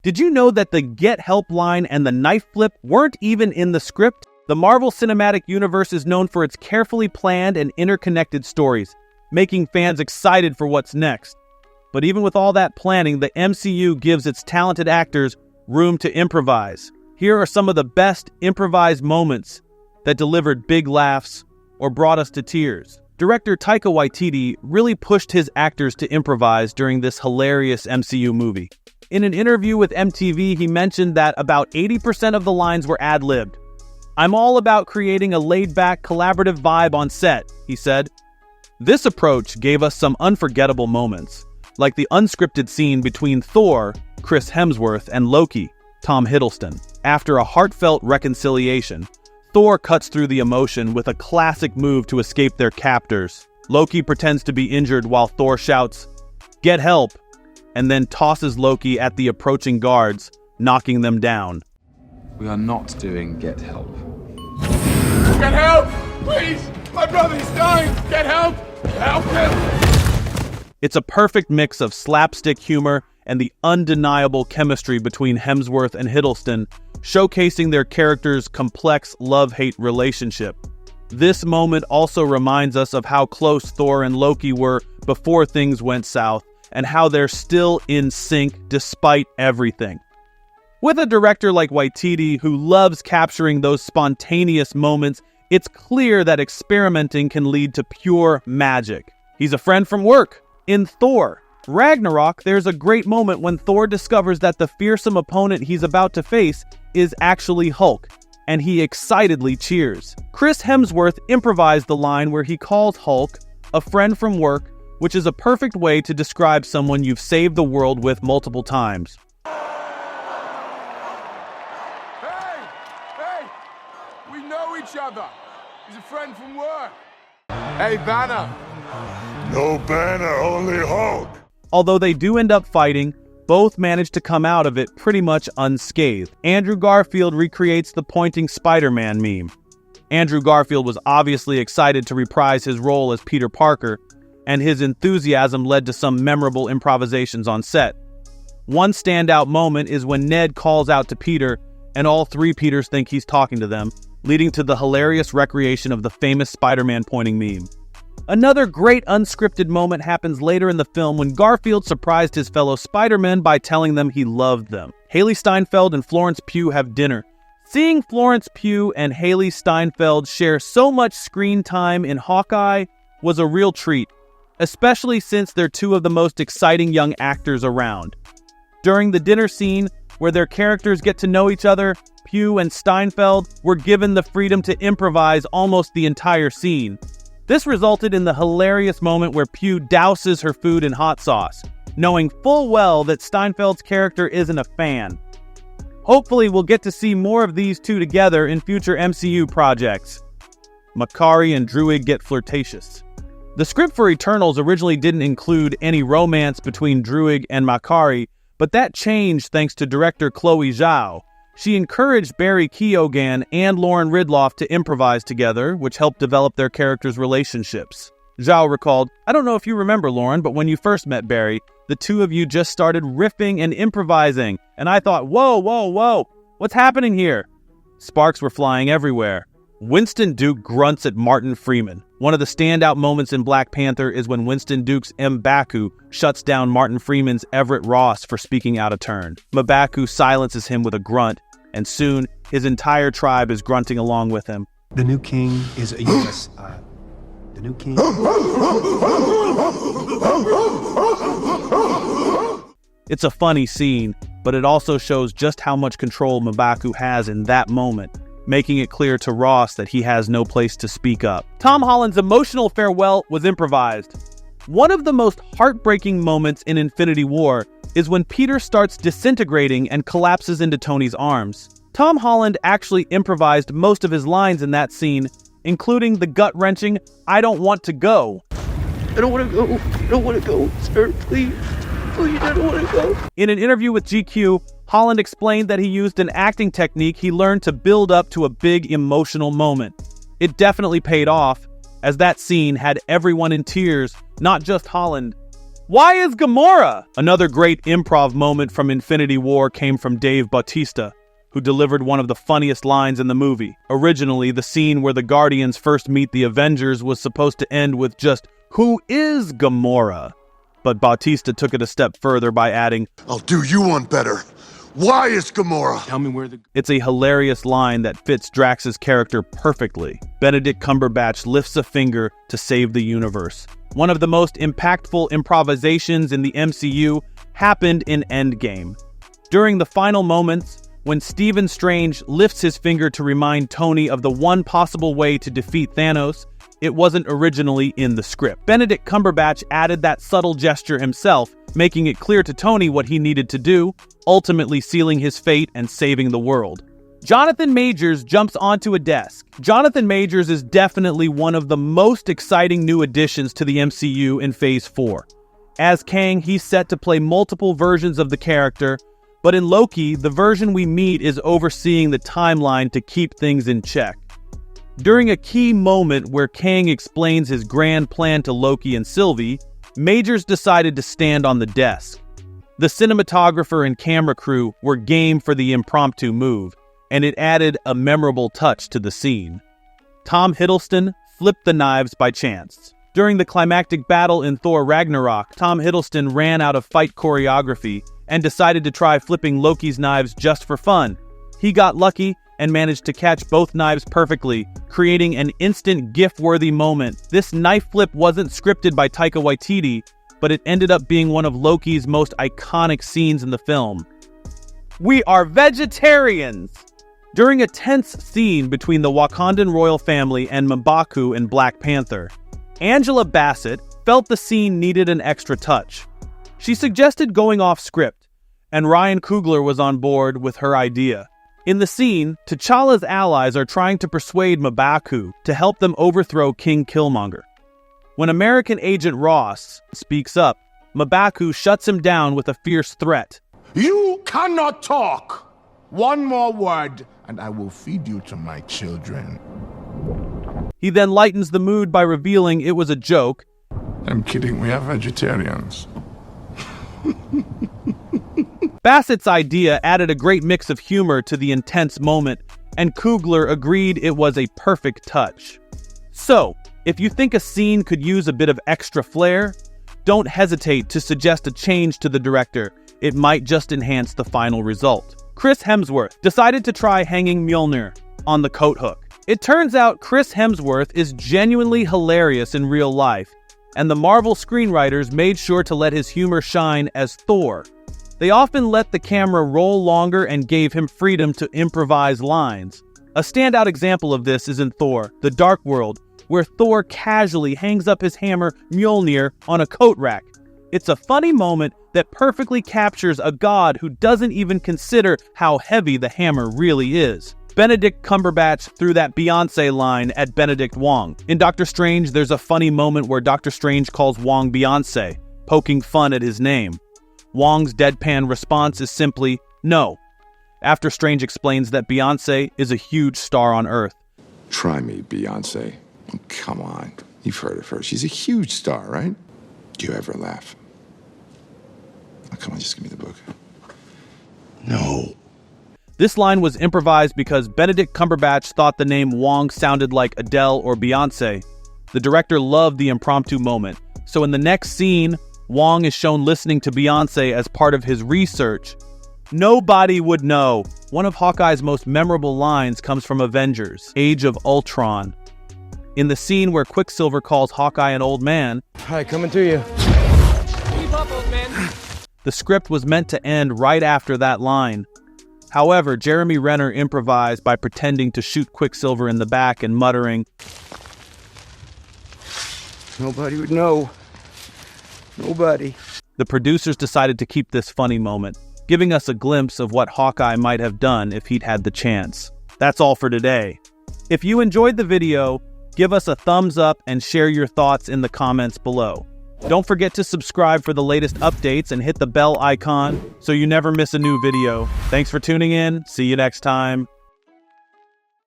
Did you know that the get help line and the knife flip weren't even in the script? The Marvel Cinematic Universe is known for its carefully planned and interconnected stories, making fans excited for what's next. But even with all that planning, the MCU gives its talented actors room to improvise. Here are some of the best improvised moments that delivered big laughs or brought us to tears. Director Taika Waititi really pushed his actors to improvise during this hilarious MCU movie. In an interview with MTV, he mentioned that about 80% of the lines were ad-libbed. "I'm all about creating a laid-back, collaborative vibe on set," he said. This approach gave us some unforgettable moments, like the unscripted scene between Thor, Chris Hemsworth, and Loki, Tom Hiddleston. After a heartfelt reconciliation, Thor cuts through the emotion with a classic move to escape their captors. Loki pretends to be injured while Thor shouts, "Get help!" and then tosses Loki at the approaching guards, knocking them down. We are not doing get help. Get help! Please! My brother's dying! Get help! Help him! It's a perfect mix of slapstick humor and the undeniable chemistry between Hemsworth and Hiddleston, showcasing their characters' complex love-hate relationship. This moment also reminds us of how close Thor and Loki were before things went south, and how they're still in sync despite everything. With a director like Waititi, who loves capturing those spontaneous moments, it's clear that experimenting can lead to pure magic. He's a friend from work. In Thor Ragnarok, there's a great moment when Thor discovers that the fearsome opponent he's about to face is actually Hulk, and he excitedly cheers. Chris Hemsworth improvised the line where he calls Hulk a friend from work, which is a perfect way to describe someone you've saved the world with multiple times. Hey! We know each other. He's a friend from work. Hey, Banner. No Banner, only Hulk. Although they do end up fighting, both manage to come out of it pretty much unscathed. Andrew Garfield recreates the pointing Spider-Man meme. Andrew Garfield was obviously excited to reprise his role as Peter Parker, and his enthusiasm led to some memorable improvisations on set. One standout moment is when Ned calls out to Peter, and all three Peters think he's talking to them, leading to the hilarious recreation of the famous Spider-Man pointing meme. Another great unscripted moment happens later in the film when Garfield surprised his fellow Spider-Men by telling them he loved them. Hailee Steinfeld and Florence Pugh have dinner. Seeing Florence Pugh and Hailee Steinfeld share so much screen time in Hawkeye was a real treat, especially since they're two of the most exciting young actors around. During the dinner scene, where their characters get to know each other, Pugh and Steinfeld were given the freedom to improvise almost the entire scene. This resulted in the hilarious moment where Pugh douses her food in hot sauce, knowing full well that Steinfeld's character isn't a fan. Hopefully we'll get to see more of these two together in future MCU projects. Makkari and Druig get flirtatious. The script for Eternals originally didn't include any romance between Druig and Makkari, but that changed thanks to director Chloe Zhao. She encouraged Barry Keoghan and Lauren Ridloff to improvise together, which helped develop their characters' relationships. Zhao recalled, "I don't know if you remember, Lauren, but when you first met Barry, the two of you just started riffing and improvising, and I thought, whoa, what's happening here?" Sparks were flying everywhere. Winston Duke grunts at Martin Freeman. One of the standout moments in Black Panther is when Winston Duke's M'Baku shuts down Martin Freeman's Everett Ross for speaking out of turn. M'Baku silences him with a grunt, and soon his entire tribe is grunting along with him. The new king is a U.S. The new king. It's a funny scene, but it also shows just how much control M'Baku has in that moment, making it clear to Ross that he has no place to speak up. Tom Holland's emotional farewell was improvised. One of the most heartbreaking moments in Infinity War is when Peter starts disintegrating and collapses into Tony's arms. Tom Holland actually improvised most of his lines in that scene, including the gut-wrenching, "I don't want to go." I don't want to go. I don't want to go, sir. Please, I don't want to go. In an interview with GQ, Holland explained that he used an acting technique he learned to build up to a big emotional moment. It definitely paid off, as that scene had everyone in tears, not just Holland. Why is Gamora? Another great improv moment from Infinity War came from Dave Bautista, who delivered one of the funniest lines in the movie. Originally, the scene where the Guardians first meet the Avengers was supposed to end with just, "Who is Gamora?" But Bautista took it a step further by adding, I'll do you one better. Why is Gamora? Tell me where the... It's a hilarious line that fits Drax's character perfectly. Benedict Cumberbatch lifts a finger to save the universe. One of the most impactful improvisations in the MCU happened in Endgame. During the final moments, when Stephen Strange lifts his finger to remind Tony of the one possible way to defeat Thanos, it wasn't originally in the script. Benedict Cumberbatch added that subtle gesture himself, making it clear to Tony what he needed to do, ultimately sealing his fate and saving the world. Jonathan Majors jumps onto a desk. Jonathan Majors is definitely one of the most exciting new additions to the MCU in Phase 4. As Kang, he's set to play multiple versions of the character, but in Loki, the version we meet is overseeing the timeline to keep things in check. During a key moment where Kang explains his grand plan to Loki and Sylvie, Majors decided to stand on the desk. The cinematographer and camera crew were game for the impromptu move, and it added a memorable touch to the scene. Tom Hiddleston flipped the knives by chance. During the climactic battle in Thor Ragnarok, Tom Hiddleston ran out of fight choreography and decided to try flipping Loki's knives just for fun. He got lucky and managed to catch both knives perfectly, creating an instant GIF-worthy moment. This knife flip wasn't scripted by Taika Waititi, but it ended up being one of Loki's most iconic scenes in the film. We are vegetarians! During a tense scene between the Wakandan royal family and M'Baku in Black Panther, Angela Bassett felt the scene needed an extra touch. She suggested going off script, and Ryan Coogler was on board with her idea. In the scene, T'Challa's allies are trying to persuade M'Baku to help them overthrow King Killmonger. When American Agent Ross speaks up, M'Baku shuts him down with a fierce threat. You cannot talk! One more word, and I will feed you to my children. He then lightens the mood by revealing it was a joke. I'm kidding, we are vegetarians. Bassett's idea added a great mix of humor to the intense moment, and Coogler agreed it was a perfect touch. So, if you think a scene could use a bit of extra flair, don't hesitate to suggest a change to the director. It might just enhance the final result. Chris Hemsworth decided to try hanging Mjolnir on the coat hook. It turns out Chris Hemsworth is genuinely hilarious in real life, and the Marvel screenwriters made sure to let his humor shine as Thor. They often let the camera roll longer and gave him freedom to improvise lines. A standout example of this is in Thor: The Dark World, where Thor casually hangs up his hammer Mjolnir on a coat rack. It's a funny moment that perfectly captures a god who doesn't even consider how heavy the hammer really is. Benedict Cumberbatch threw that Beyoncé line at Benedict Wong. In Doctor Strange, there's a funny moment where Doctor Strange calls Wong Beyoncé, poking fun at his name. Wong's deadpan response is simply, no, after Strange explains that Beyoncé is a huge star on Earth. Try me, Beyoncé. Oh, come on. You've heard of her. She's a huge star, right? Do you ever laugh? Oh, come on, just give me the book. No. This line was improvised because Benedict Cumberbatch thought the name Wong sounded like Adele or Beyoncé. The director loved the impromptu moment, so in the next scene, Wong is shown listening to Beyoncé as part of his research. Nobody would know. One of Hawkeye's most memorable lines comes from Avengers: Age of Ultron. In the scene where Quicksilver calls Hawkeye an old man, Hi, coming to you. Keep up, old man. the script was meant to end right after that line. However, Jeremy Renner improvised by pretending to shoot Quicksilver in the back and muttering, Nobody would know. Nobody. The producers decided to keep this funny moment, giving us a glimpse of what Hawkeye might have done if he'd had the chance. That's all for today. If you enjoyed the video, give us a thumbs up and share your thoughts in the comments below. Don't forget to subscribe for the latest updates and hit the bell icon so you never miss a new video. Thanks for tuning in. See you next time.